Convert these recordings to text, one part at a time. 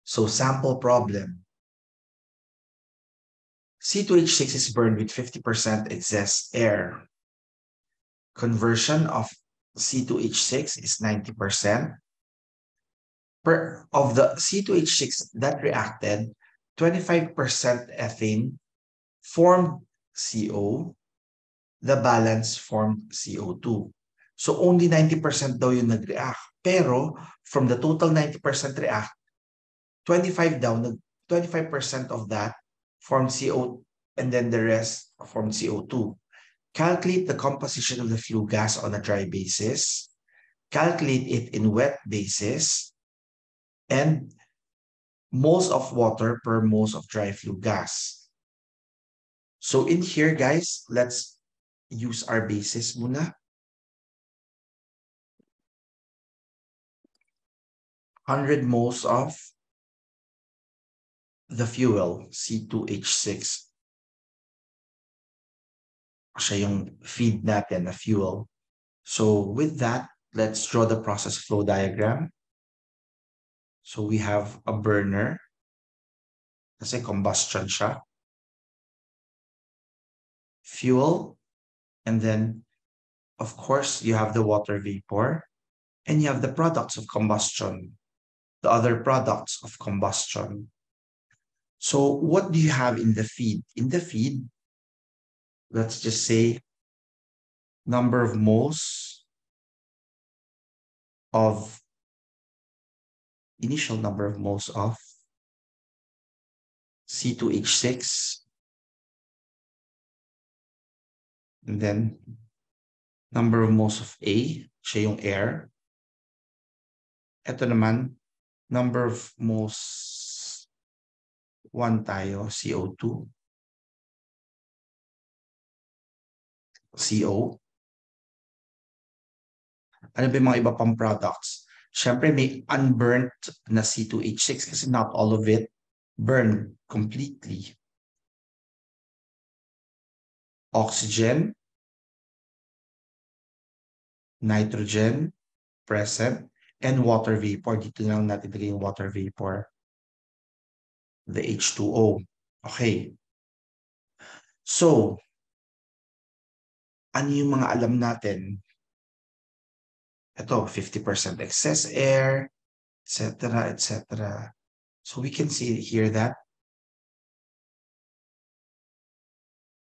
So sample problem. C2H6 is burned with 50% excess air. Conversion of C2H6 is 90%. Of the C2H6 that reacted, 25% ethane formed CO, the balance formed CO2. So only 90% daw yung nag-react. Pero from the total 90% react, 25% of that formed CO and then the rest formed CO2. Calculate the composition of the flue gas on a dry basis. Calculate it in wet basis. And moles of water per moles of dry flue gas. So in here, guys, let's use our basis muna. 100 moles of the fuel, C2H6. Siya yung feed natin na fuel. So with that, let's draw the process flow diagram. So we have a burner. Kasi combustion siya. Fuel. And then, of course, you have the water vapor. And you have the products of combustion. The other products of combustion. So what do you have in the feed? In the feed, let's just say number of moles of initial number of moles of C2H6 and then number of moles of A, siya yung air. Ito naman, number of moles 1 tayo, CO2. CO. Ano ba yung mga iba pang products? Siyempre, may unburnt na C2H6 kasi not all of it burned completely. Oxygen, nitrogen, present, and water vapor. Dito na lang natin ilagay yung water vapor. The H2O. Okay. So, ano yung mga alam natin? Ito, 50% excess air, etc., etc. So we can see here that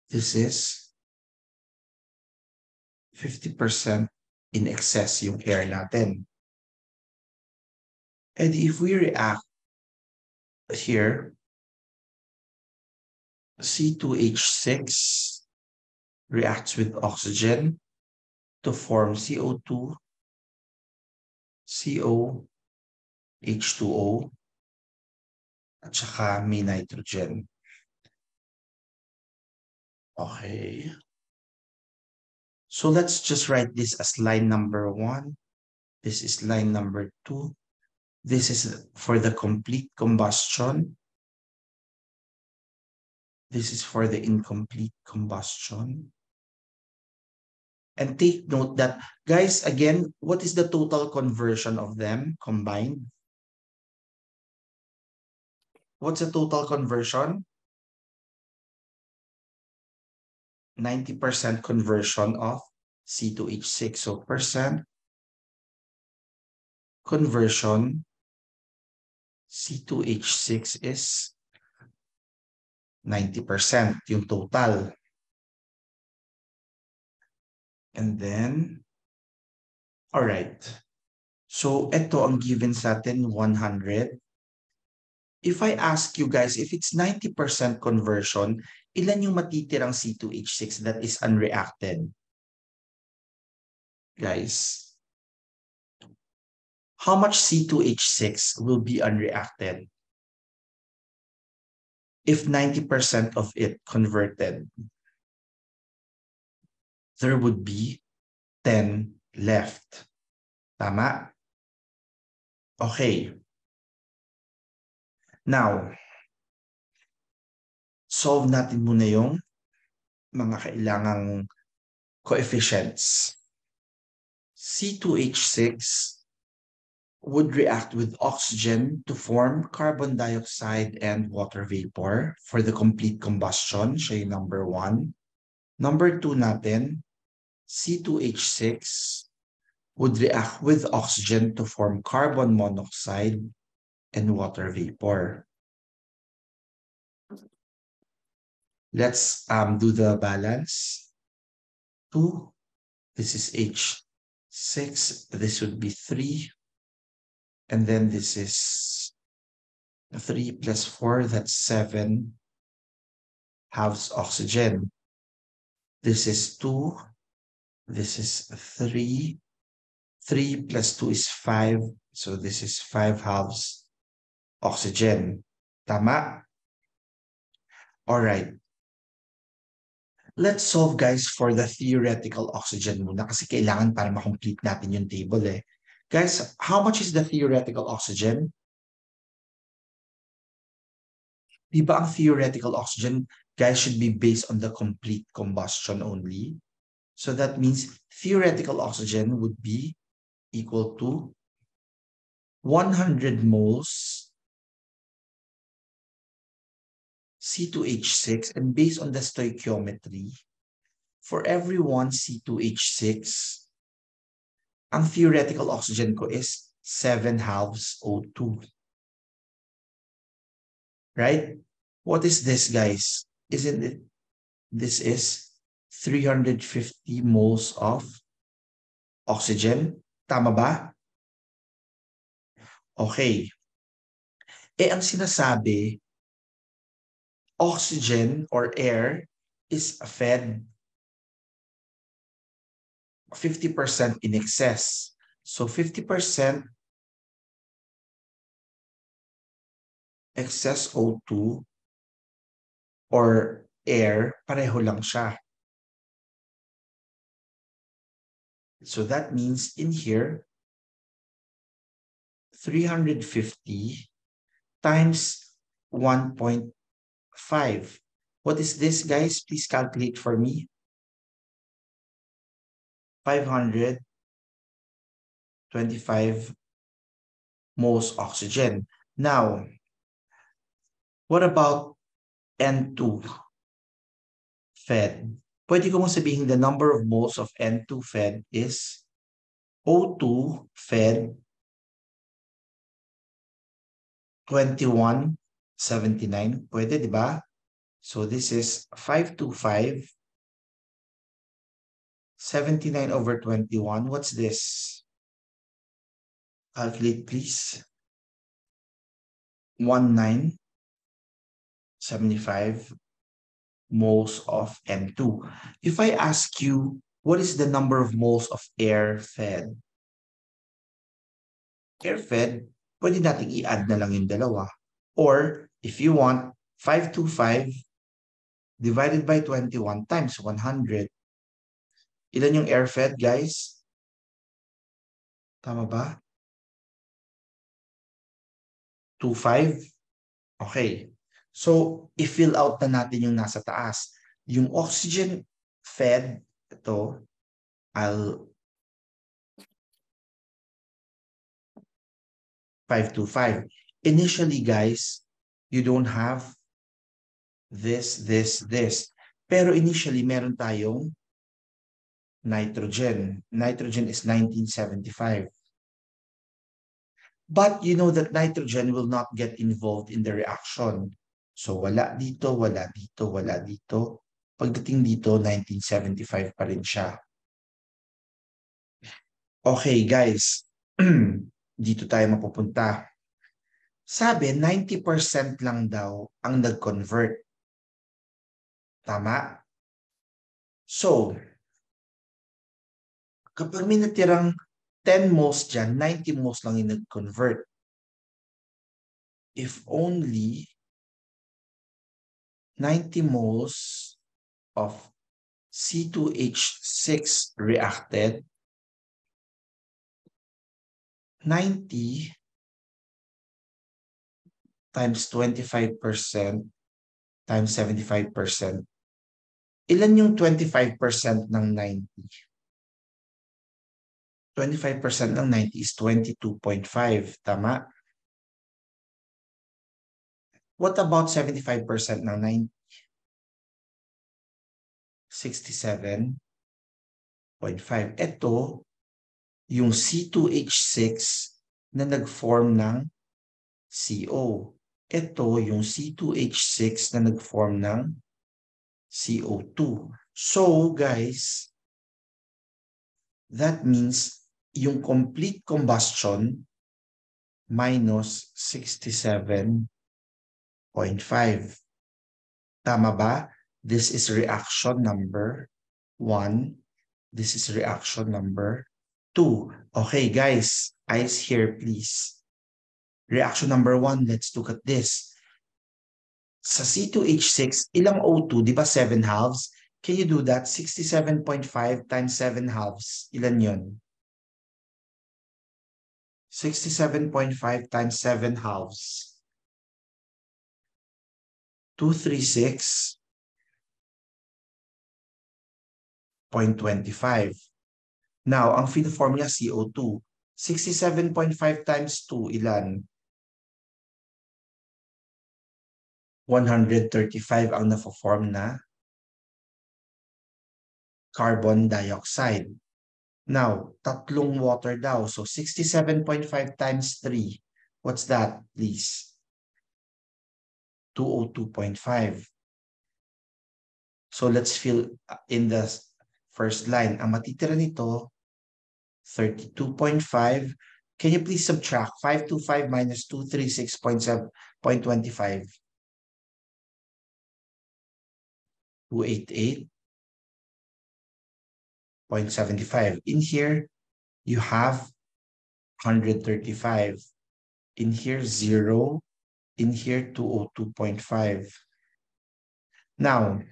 this is 50% in excess yung air natin. And if we react here, C2H6 reacts with oxygen to form CO2, CO, H2O, at saka may nitrogen. Okay. So let's just write this as line number 1. This is line number 2. This is for the complete combustion. This is for the incomplete combustion. And take note that, guys, again, what is the total conversion of them combined? What's the total conversion? 90% conversion of C2H6. So percent conversion C2H6 is 90% yung total. And then, all right. So ito ang given sa atin, 100. If I ask you guys, if it's 90% conversion, ilan yung matitirang C2H6 that is unreacted? Guys, how much C2H6 will be unreacted if 90% of it converted? There would be 10 left. Tama? Okay. Now, solve natin muna yung mga kailangang coefficients. C2H6 would react with oxygen to form carbon dioxide and water vapor for the complete combustion. Siya yung number 1. Number 2 natin, C2H6 would react with oxygen to form carbon monoxide and water vapor. Let's do the balance. 2, this is H6, this would be 3, and then this is 3 plus 4, that's 7 halves oxygen. This is 2, this is 3, 3 plus 2 is 5, so this is 5 halves oxygen. Tama? Alright. Let's solve, guys, for the theoretical oxygen muna kasi kailangan para makomplete natin yung table eh. Guys, how much is the theoretical oxygen? Di ba ang theoretical oxygen, guys, should be based on the complete combustion only? So that means theoretical oxygen would be equal to 100 moles C2H6, and based on the stoichiometry, for every 1 C2H6, ang theoretical oxygen ko is 7 halves O2. Right? What is this, guys? Isn't it? This is 350 moles of oxygen. Tama ba? Okay. Ang sinasabi, oxygen or air is fed 50% in excess. So 50% excess O2 or air, pareho lang siya. So that means in here, 350 times 1.5. What is this, guys? Please calculate for me. 525 moles oxygen. Now, what about N2 fed? Pwede ko mong sabihin the number of moles of N2 fed is O2 fed 2179. Pwede, di ba? So this is 525 79 over 21. What's this? Calculate, please. 1975 moles of N2. If I ask you, what is the number of moles of air fed? Air fed, pwede nating i-add na lang yung dalawa. Or, if you want, 525 divided by 21 times 100. Ilan yung air fed, guys? Tama ba? 25? Okay. So, i-fill out na natin yung nasa taas. Yung oxygen fed, ito, I'll 525. Initially, guys, you don't have this. Pero initially, meron tayong nitrogen. Nitrogen is 1975. But you know that nitrogen will not get involved in the reaction. So wala dito, wala dito, wala dito. Pagdating dito, 1975 pa rin siya. Okay, guys. Dito tayo mapupunta. Sabi, 90% lang daw ang nag-convert. Tama? So, kapag may natirang 10 moles dyan, 90 moles lang yung nag-convert. If only 90 moles of C2H6 reacted, 90 times 25% times 75%. Ilan yung 25% ng 90? 25% ng 90 is 22.5. Tama? What about 75% ng 90? 67.5. Ito, yung C2H6 na nag-form ng CO. Ito, yung C2H6 na nag-form ng CO2. So, guys, that means yung complete combustion minus 67.5. Tama ba? This is reaction number 1. This is reaction number 2. Okay, guys, eyes here, please. Reaction number 1, let's look at this. Sa C2H6, ilang O2? Di ba 7 halves? Can you do that? 67.5 times 7 halves. Ilan yun? 67.5 times 7 halves. 236.25. Now, ang form niya CO2. 67.5 times 2, ilan? 135 ang na-form na carbon dioxide. Now, tatlong water daw. So, 67.5 times 3. What's that, please? 202.5. So, let's fill in the first line. Ang matitira nito, 32.5. Can you please subtract 525 minus 236.25? 288.75. In here, you have 135. In here, 0. In here, 202.5. Now,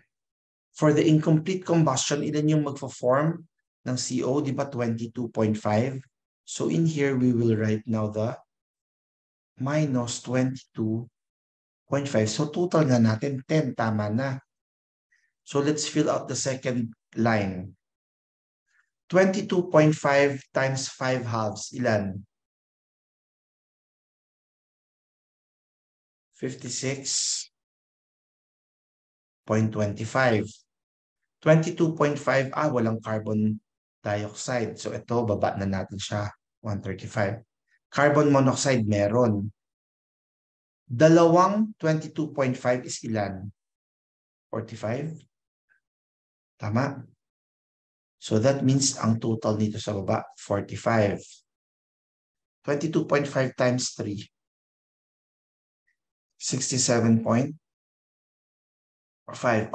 for the incomplete combustion, ilan yung magfa-form ng CO? Di ba 22.5? So in here, we will write now the minus 22.5. So total nga natin 10. Tama na. So let's fill out the second line. 22.5 times 5 halves. Ilan? 56.25. 22.5, walang carbon dioxide. So ito, baba na natin siya. 135. Carbon monoxide, meron. Dalawang 22.5 is ilan? 45? Tama? So that means ang total dito sa baba, 45. 22.5 times 3. 67.5.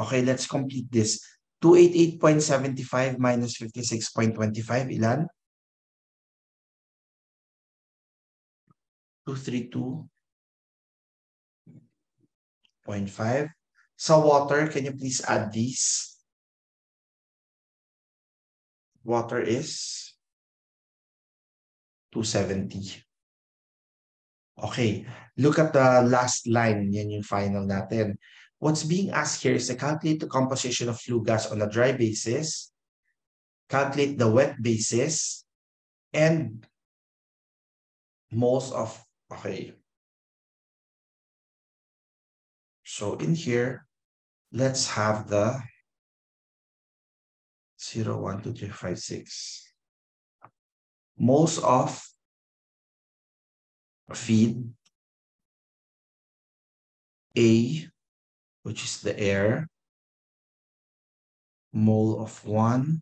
Okay, let's complete this. 288.75 minus 56.25, ilan? 232.5. Sa water, can you please add these? Water is 270. Okay, look at the last line. Yan yung final natin. What's being asked here is to calculate the composition of flue gas on a dry basis, calculate the wet basis, and moles of, okay. So in here, let's have the 0, 1, 2, 3, 5, 6. Moles of feed A, which is the air, mole of 1,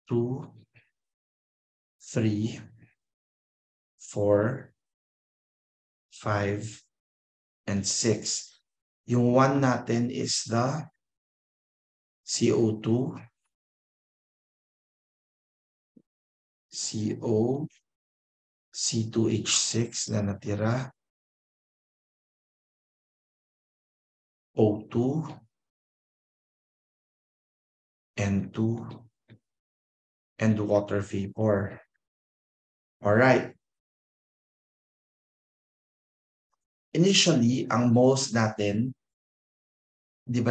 2, 3, 4, 5, and 6. Yung 1 natin is the CO2, CO, C2H6 na natira, O2, N2, and water vapor. All right. Initially, ang moles natin, di ba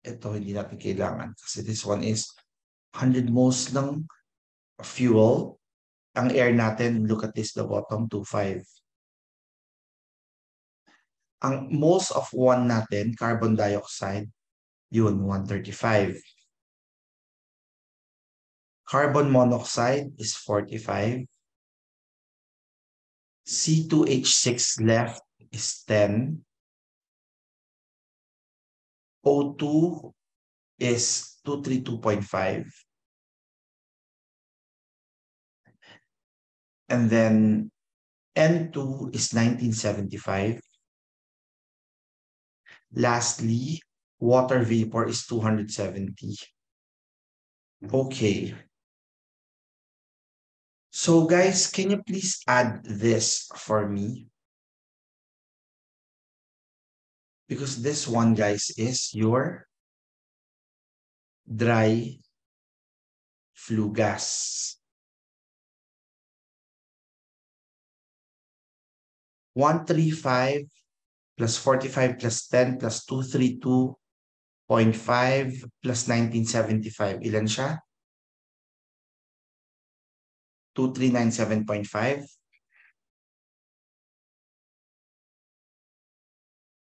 ito hindi natin kailangan kasi this one is 100 moles lang fuel, ang air natin, look at this, the bottom, 2.5. Ang moles of 1 natin, carbon dioxide, yun, 135. Carbon monoxide is 45. C2H6 left is 10. O2 is 232.5. And then N2 is 1975. Lastly, water vapor is 270. Okay. So guys, can you please add this for me? Because this one, guys, is your dry flue gas. 135 plus 45 plus 10 plus 232.5 plus 1975. Ilan siya? 2397.5.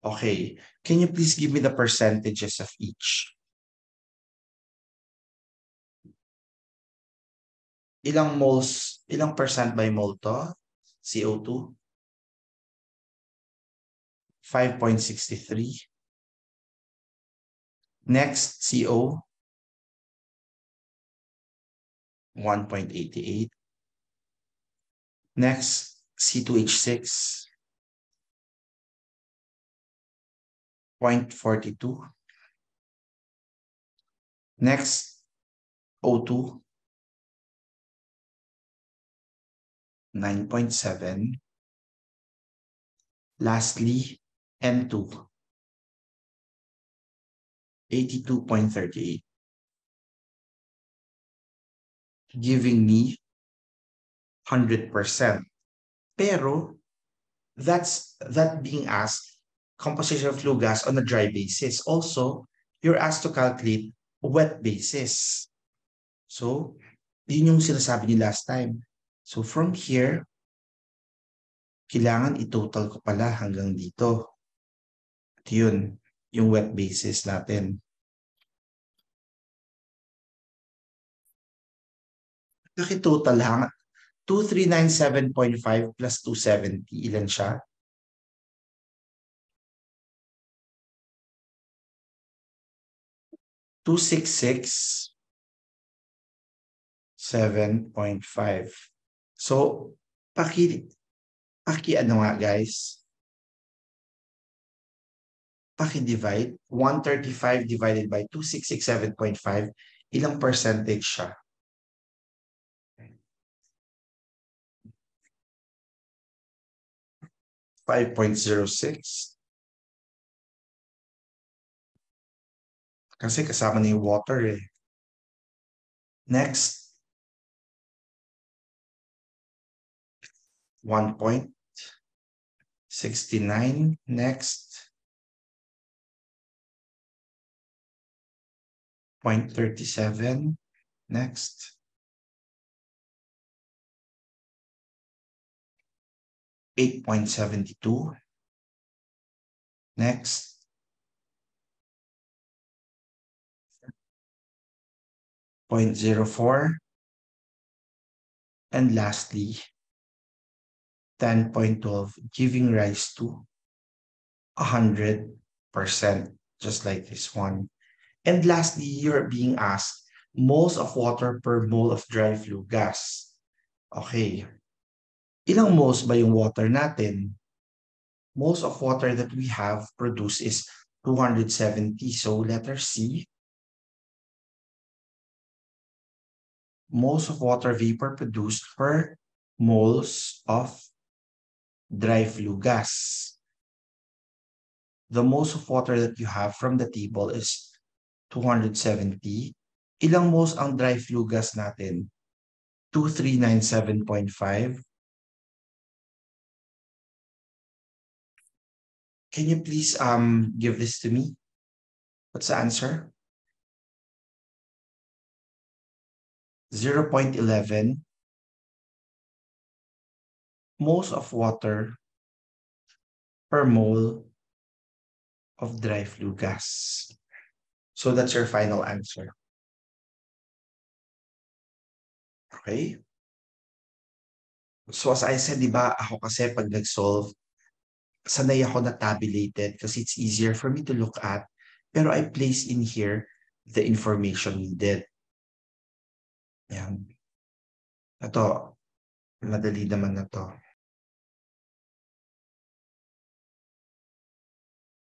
Okay. Can you please give me the percentages of each? Ilang moles, ilang percent by mole to? CO2? 5.63. Next, CO, 1.88. Next, C2H6, 0.42. Next, O2, 9.7. Lastly, N2, 82.38, giving me 100%. Pero, that being asked, composition of flue gas on a dry basis. Also, you're asked to calculate wet basis. So, yun yung sinasabi niyo last time. So, from here, kailangan i-total ko pala hanggang dito. At yun, yung wet basis natin. Total hang 2397.5 plus 270. Ilan siya? 266.7.5. So, ano nga guys? Paki-divide. 135 divided by 2667.5. Ilang percentage siya? 5.06. Kasi kasama na yung water eh. Next, 1.69. Next, 0.37. Next, 8.72. Next, 0.04. And lastly, 10.12, giving rise to 100%, just like this one. And lastly, you're being asked moles of water per mole of dry flue gas. Okay. Ilang moles ba yung water natin? Moles of water that we have produced is 270. So letter C, moles of water vapor produced per moles of dry flue gas. The moles of water that you have from the table is 270. Ilang moles ang dry flue gas natin? 2397.5. Can you please give this to me? What's the answer? 0.11 moles of water per mole of dry flue gas. So that's your final answer. Okay? So as I said, di ba, ako kasi pag nag-solve, sanay ako na tabulated kasi it's easier for me to look at. Pero I place in here the information needed. Yan. Ito, madali naman na to.